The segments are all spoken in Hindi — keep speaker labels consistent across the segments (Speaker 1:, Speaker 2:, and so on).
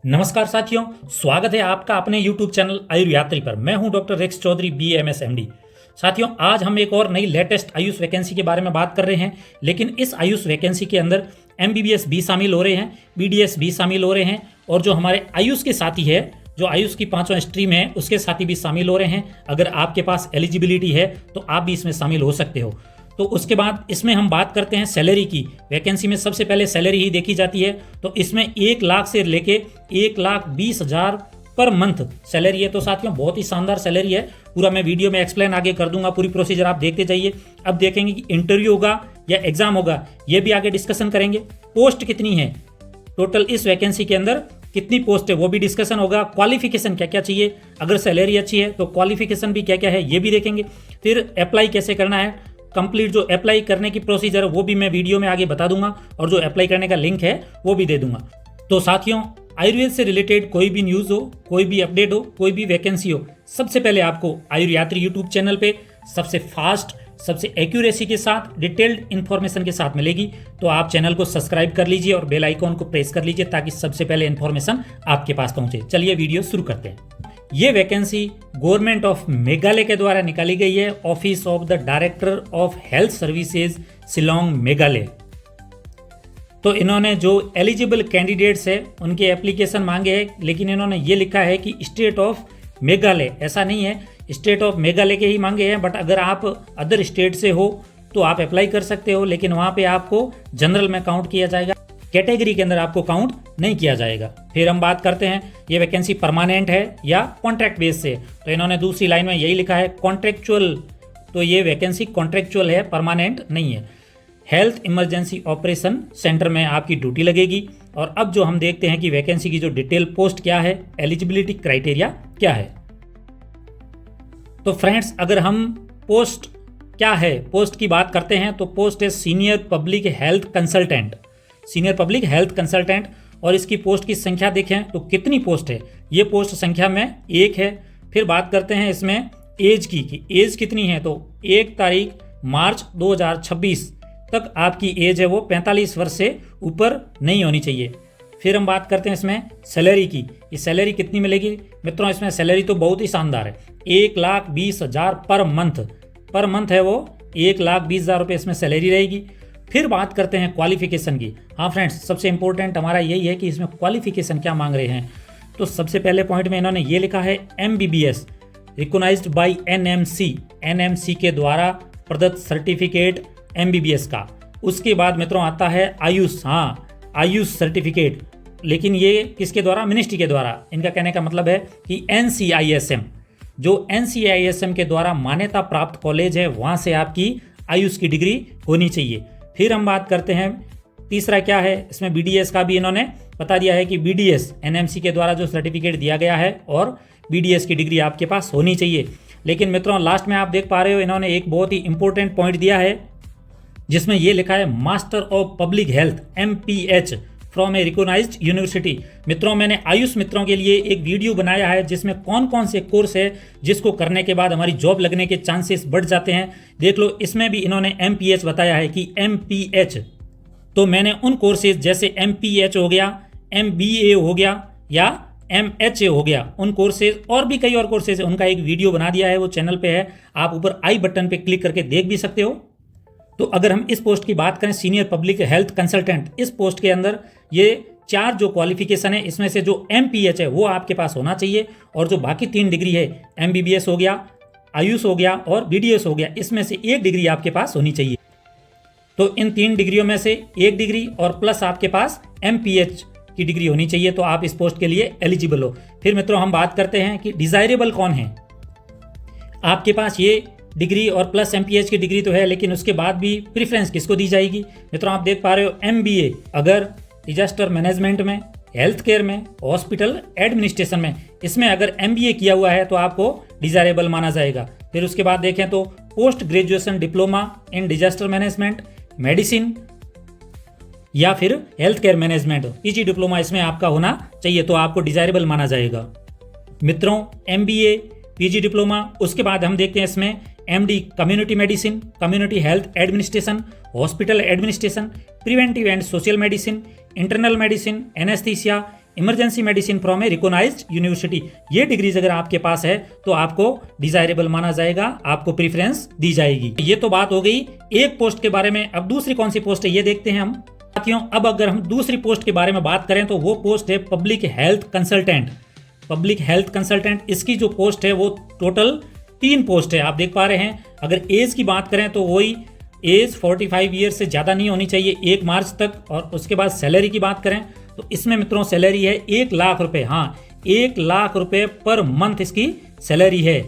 Speaker 1: नमस्कार साथियों, स्वागत है आपका अपने YouTube चैनल आयुर्यात्री पर। मैं हूं doctor Rex Chaudhary BMS MD। साथियों, आज हम एक और नई लेटेस्ट आयुष वैकेंसी के बारे में बात कर रहे हैं, लेकिन इस आयुष वैकेंसी के अंदर MBBS भी शामिल हो रहे हैं, BDS भी शामिल हो रहे हैं और जो हमारे आयुष के साथी है, जो आयुष की 5वां स्ट्रीम है, उसके साथी भी शामिल हो रहे हैं। अगर आपके पास एलिजिबिलिटी है तो आप भी इसमें शामिल हो सकते हो। तो उसके बाद इसमें हम बात करते हैं सैलरी की। वैकेंसी में सबसे पहले सैलरी ही देखी जाती है, तो इसमें 1 लाख से लेके 1,20,000 पर मंथ सैलरी है। तो साथियों, बहुत ही शानदार सैलरी है। पूरा मैं वीडियो में एक्सप्लेन आगे कर दूंगा, पूरी प्रोसीजर आप देखते जाइए। अब देखेंगे कि इंटरव्यू होगा या एग्जाम होगा, ये भी आगे डिस्कशन करेंगे। पोस्ट कितनी है, टोटल इस वैकेंसी के अंदर कितनी पोस्ट है, वो भी डिस्कशन होगा। क्वालिफिकेशन क्या क्या चाहिए, अगर सैलरी अच्छी है तो क्वालिफिकेशन भी क्या क्या है, ये भी देखेंगे। फिर अप्लाई कैसे करना है, कंप्लीट जो अप्लाई करने की प्रोसीजर है वो भी मैं वीडियो में आगे बता दूंगा, और जो अप्लाई करने का लिंक है वो भी दे दूंगा। तो साथियों, आयुर्वेद से रिलेटेड कोई भी न्यूज़ हो, कोई भी अपडेट हो, कोई भी वैकेंसी हो, सबसे पहले आपको आयुर्यात्री यूट्यूब चैनल पे सबसे फास्ट, सबसे एक्यूरेसी के साथ, डिटेल्ड इन्फॉर्मेशन के साथ मिलेगी। तो आप चैनल को सब्सक्राइब कर लीजिए और बेल आइकॉन को प्रेस कर लीजिए ताकि सबसे पहले इन्फॉर्मेशन आपके पास पहुंचे। चलिए वीडियो शुरू करते हैं। ये वैकेंसी गवर्नमेंट ऑफ मेघालय के द्वारा निकाली गई है, office of the director of health services Shillong Meghalaya. तो इन्होंने जो एलिजिबल कैंडिडेट्स है उनके एप्लीकेशन मांगे हैं, लेकिन इन्होंने ये लिखा है कि स्टेट ऑफ मेघालय, ऐसा नहीं है, स्टेट ऑफ मेघालय के ही मांगे हैं। बट अगर आप अदर स्टेट से हो तो आप अप्लाई कर सकते हो, लेकिन वहाँ पे आपको जनरल में काउंट किया जाएगा, कैटेगरी के अंदर आपको काउंट नहीं किया जाएगा। फिर हम बात करते हैं ये वैकेंसी परमानेंट है या कॉन्ट्रैक्ट बेस से। तो इन्होंने दूसरी लाइन में यही लिखा है कॉन्ट्रेक्चुअल। तो ये वैकेंसी कॉन्ट्रेक्चुअल है, परमानेंट नहीं है। हेल्थ इमरजेंसी ऑपरेशन सेंटर में आपकी ड्यूटी लगेगी। और अब जो हम देखते हैं कि वैकेंसी की जो डिटेल पोस्ट क्या है, एलिजिबिलिटी क्राइटेरिया क्या है। तो फ्रेंड्स, अगर हम पोस्ट क्या है, पोस्ट की बात करते हैं तो पोस्ट है senior public health consultant, senior public health consultant. और इसकी पोस्ट की संख्या देखें तो कितनी पोस्ट है, ये पोस्ट संख्या में 1 है। फिर बात करते हैं इसमें एज की, कि एज कितनी है, तो 1 तारीख मार्च 2026 तक आपकी एज है वो 45 वर्ष से ऊपर नहीं होनी चाहिए। फिर हम बात करते हैं इसमें सैलरी की, ये सैलरी कितनी मिलेगी। मित्रों, इसमें सैलरी तो बहुत ही शानदार है, 1,20,000 पर मंथ है वो, 1,20,000 रुपये इसमें सैलरी रहेगी। फिर बात करते हैं क्वालिफिकेशन की। हाँ फ्रेंड्स, सबसे इंपॉर्टेंट हमारा यही है कि इसमें क्वालिफिकेशन क्या मांग रहे हैं। तो सबसे पहले पॉइंट में इन्होंने ये लिखा है MBBS रिकॉग्नाइज्ड बाय NMC के द्वारा प्रदत्त सर्टिफिकेट MBBS का। उसके बाद मित्रों आता है आयुष, हाँ आयुष सर्टिफिकेट, लेकिन ये किसके द्वारा, मिनिस्ट्री के द्वारा। इनका कहने का मतलब है कि NCISM, जो NCISM के द्वारा मान्यता प्राप्त कॉलेज है, वहाँ से आपकी आयुष की डिग्री होनी चाहिए। फिर हम बात करते हैं तीसरा क्या है, इसमें BDS का भी इन्होंने बता दिया है कि BDS NMC के द्वारा जो सर्टिफिकेट दिया गया है और BDS की डिग्री आपके पास होनी चाहिए। लेकिन मित्रों, लास्ट में आप देख पा रहे हो इन्होंने एक बहुत ही इंपॉर्टेंट पॉइंट दिया है, जिसमें ये लिखा है master of public health MPH from a recognised university. मित्रों, मैंने आयुष मित्रों के लिए एक वीडियो बनाया है जिसमें कौन कौन से कोर्स है जिसको करने के बाद हमारी जॉब लगने के चांसेस बढ़ जाते हैं, देख लो। इसमें भी इन्होंने MPH बताया है कि MPH, तो मैंने उन कोर्सेज जैसे MPH हो गया, MBA हो गया या MHA हो गया, उन कोर्सेज और भी कई और कोर्सेज है, उनका एक वीडियो बना दिया है, वो चैनल पे है, आप ऊपर आई बटन पे क्लिक करके देख भी सकते हो। तो अगर हम इस पोस्ट की बात करें, सीनियर पब्लिक हेल्थ कंसल्टेंट, इस पोस्ट के अंदर ये 4 जो क्वालिफिकेशन है, इसमें से जो MPH है वो आपके पास होना चाहिए, और जो बाकी 3 डिग्री है, MBBS हो गया, आयुष हो गया और BDS हो गया, इसमें से 1 डिग्री आपके पास होनी चाहिए। तो इन 3 डिग्रियों में से 1 डिग्री और प्लस आपके पास MPH की डिग्री होनी चाहिए, तो आप इस पोस्ट के लिए एलिजिबल हो। फिर मित्रों, हम बात करते हैं कि डिजायरेबल कौन है। आपके पास ये डिग्री और प्लस MPH की डिग्री तो है, लेकिन उसके बाद भी प्रेफरेंस किसको दी जाएगी। मित्रों, आप देख पा रहे हो MBA, अगर डिजास्टर मैनेजमेंट में, हेल्थ केयर में, हॉस्पिटल एडमिनिस्ट्रेशन में, इसमें अगर MBA किया हुआ है तो आपको डिजायरेबल माना जाएगा। फिर उसके बाद देखें तो post graduation diploma in disaster management, medicine या फिर health care management, PG diploma इसमें आपका होना चाहिए, तो आपको डिजायरेबल माना जाएगा। मित्रों, MBA, PG डिप्लोमा, उसके बाद हम देखते हैं इसमें MD community medicine, community health administration, hospital administration, preventive and social medicine, internal medicine, anaesthesia, emergency medicine from a recognised university. ये डिग्रीज अगर आपके पास है तो आपको डिजायरेबल माना जाएगा, आपको प्रेफरेंस दी जाएगी। ये तो बात हो गई एक पोस्ट के बारे में। अब दूसरी कौन सी पोस्ट है ये देखते हैं हम साथियों। अब अगर हम दूसरी पोस्ट के बारे में बात करें तो वो पोस्ट है public health consultant. Public health consultant, इसकी जो पोस्ट है वो टोटल 3 पोस्ट है, आप देख पा रहे हैं। अगर एज की बात करें तो वही एज 45 ईयर से ज़्यादा नहीं होनी चाहिए 1 मार्च तक। और उसके बाद सैलरी की बात करें तो इसमें मित्रों सैलरी है 1 लाख रुपए। हाँ, 1 लाख रुपए पर मंथ इसकी सैलरी है।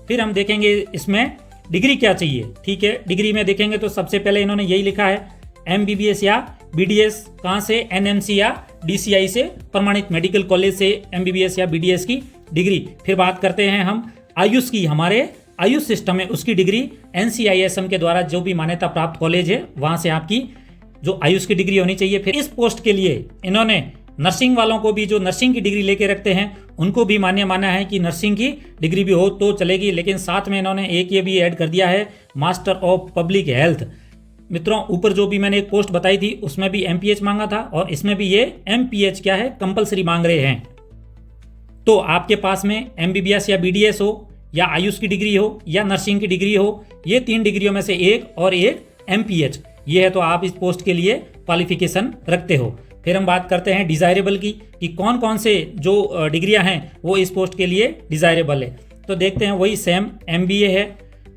Speaker 1: फिर हम देखेंगे इसमें डिग्री क्या चाहिए। ठीक है, डिग्री में देखेंगे तो सबसे पहले इन्होंने यही लिखा है MBBS या BDS, कहाँ से, NMC या DCI से, प्रमाणित मेडिकल कॉलेज से MBBS या BDS की डिग्री। फिर बात करते हैं हम आयुष की, हमारे आयुष सिस्टम है उसकी डिग्री NCISM के द्वारा जो भी मान्यता प्राप्त कॉलेज है वहां से आपकी जो आयुष की डिग्री होनी चाहिए। फिर इस पोस्ट के लिए इन्होंने नर्सिंग वालों को भी, जो नर्सिंग की डिग्री लेके रखते हैं उनको भी मान्य माना है कि नर्सिंग की डिग्री भी हो तो चलेगी। लेकिन साथ में इन्होंने एक ये भी ऐड कर दिया है मास्टर ऑफ पब्लिक हेल्थ। मित्रों ऊपर जो भी मैंने एक पोस्ट बताई थी उसमें भी MPH मांगा था और इसमें भी ये MPH क्या है, कंपलसरी मांग रहे हैं। तो आपके पास में MBBS या BDS हो या आयुष की डिग्री हो या नर्सिंग की डिग्री हो, ये 3 डिग्रियों में से एक और एक MPH, ये है तो आप इस पोस्ट के लिए क्वालिफिकेशन रखते हो। फिर हम बात करते हैं डिजायरेबल की कि कौन कौन से जो डिग्रियां हैं वो इस पोस्ट के लिए डिजायरेबल है। तो देखते हैं वही सेम MBA है,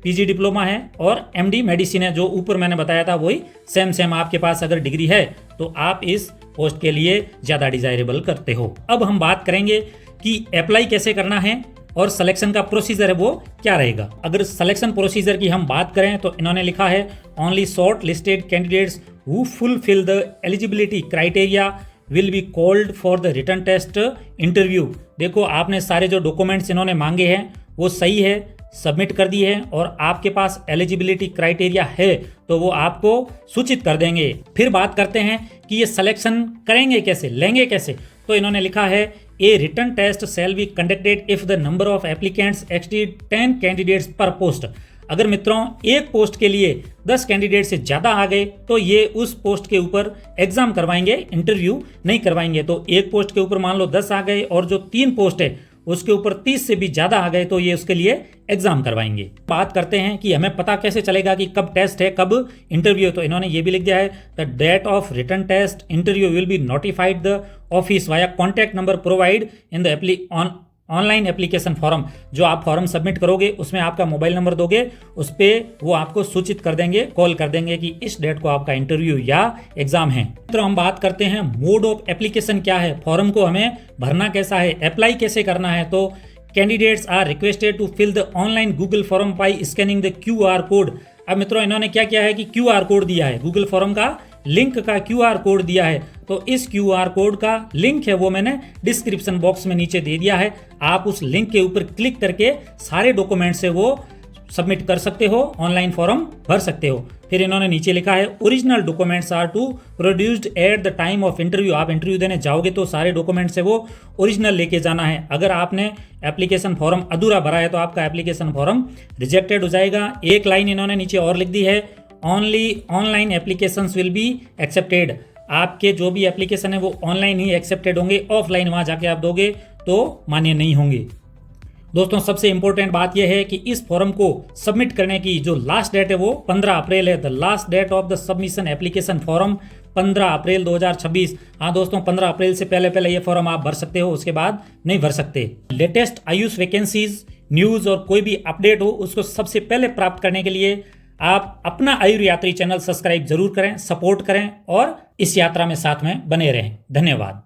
Speaker 1: PG डिप्लोमा है और MD मेडिसिन है, जो ऊपर मैंने बताया था वही सेम आपके पास अगर डिग्री है तो आप इस पोस्ट के लिए ज़्यादा डिजायरेबल करते हो। अब हम बात करेंगे कि अप्लाई कैसे करना है और सिलेक्शन का प्रोसीजर है वो क्या रहेगा। अगर सिलेक्शन प्रोसीजर की हम बात करें तो इन्होंने लिखा है only short listed candidates who fulfil the eligibility criteria will be called for the written test interview. देखो आपने सारे जो डॉक्यूमेंट्स इन्होंने मांगे हैं वो सही है, सबमिट कर दी है और आपके पास एलिजिबिलिटी क्राइटेरिया है तो वो आपको सूचित कर देंगे। फिर बात करते हैं कि ये सिलेक्शन करेंगे कैसे, लेंगे कैसे। तो इन्होंने लिखा है a written test shall be conducted if the number of applicants exceed 10 candidates पर पोस्ट। अगर मित्रों एक पोस्ट के लिए 10 कैंडिडेट से ज़्यादा आ गए तो ये उस पोस्ट के ऊपर एग्जाम करवाएंगे, इंटरव्यू नहीं करवाएंगे। तो एक पोस्ट के ऊपर मान लो 10 आ गए और जो 3 पोस्ट है उसके ऊपर 30 से भी ज़्यादा आ गए तो ये उसके लिए एग्जाम करवाएंगे। बात करते हैं कि हमें पता कैसे चलेगा कि कब टेस्ट है कब इंटरव्यू है। तो इन्होंने ये भी लिख दिया है the date of written test interview will be notified the office via contact number provide in the online application form. जो आप फॉर्म सबमिट करोगे उसमें आपका मोबाइल नंबर दोगे, उस पर वो आपको सूचित कर देंगे, कॉल कर देंगे कि इस डेट को आपका इंटरव्यू या एग्जाम है। तो हम बात करते हैं मोड ऑफ एप्लीकेशन क्या है, फॉर्म को हमें भरना कैसा है, अप्लाई कैसे करना है। तो candidates are requested to fill the online Google form by scanning the QR code. अब मित्रों इन्होंने क्या किया है कि QR कोड दिया है, गूगल फॉर्म का लिंक का QR कोड दिया है। तो इस QR कोड का लिंक है वो मैंने डिस्क्रिप्शन बॉक्स में नीचे दे दिया है। आप उस लिंक के ऊपर क्लिक करके सारे डॉक्यूमेंट से वो सबमिट कर सकते हो, ऑनलाइन फॉर्म भर सकते हो। फिर इन्होंने नीचे लिखा है original documents are to produced at the time of interview. आप इंटरव्यू देने जाओगे तो सारे डॉक्यूमेंट से वो ओरिजिनल लेके जाना है। अगर आपने एप्लीकेशन फॉर्म अधूरा भरा है तो आपका एप्लीकेशन फॉर्म रिजेक्टेड हो जाएगा। एक लाइन इन्होंने नीचे और लिख दी है only online applications will be accepted. आपके जो भी एप्लीकेशन है वो ऑनलाइन ही एक्सेप्टेड होंगे, ऑफलाइन वहाँ जाके आप दोगे तो मान्य नहीं होंगे। दोस्तों सबसे इंपॉर्टेंट बात यह है कि इस फॉर्म को सबमिट करने की जो लास्ट डेट है वो 15 अप्रैल है। The last date of the submission application form 15 April 2026। हाँ दोस्तों 15 अप्रैल से पहले ये फॉर्म आप भर सकते हो, उसके बाद नहीं भर सकते। लेटेस्ट आयुष वैकेंसीज, न्यूज और कोई भी अपडेट हो उसको सबसे पहले प्राप्त करने के लिए आप अपना आयुर यात्री चैनल सब्सक्राइब जरूर करें, सपोर्ट करें और इस यात्रा में साथ में बने रहें। धन्यवाद।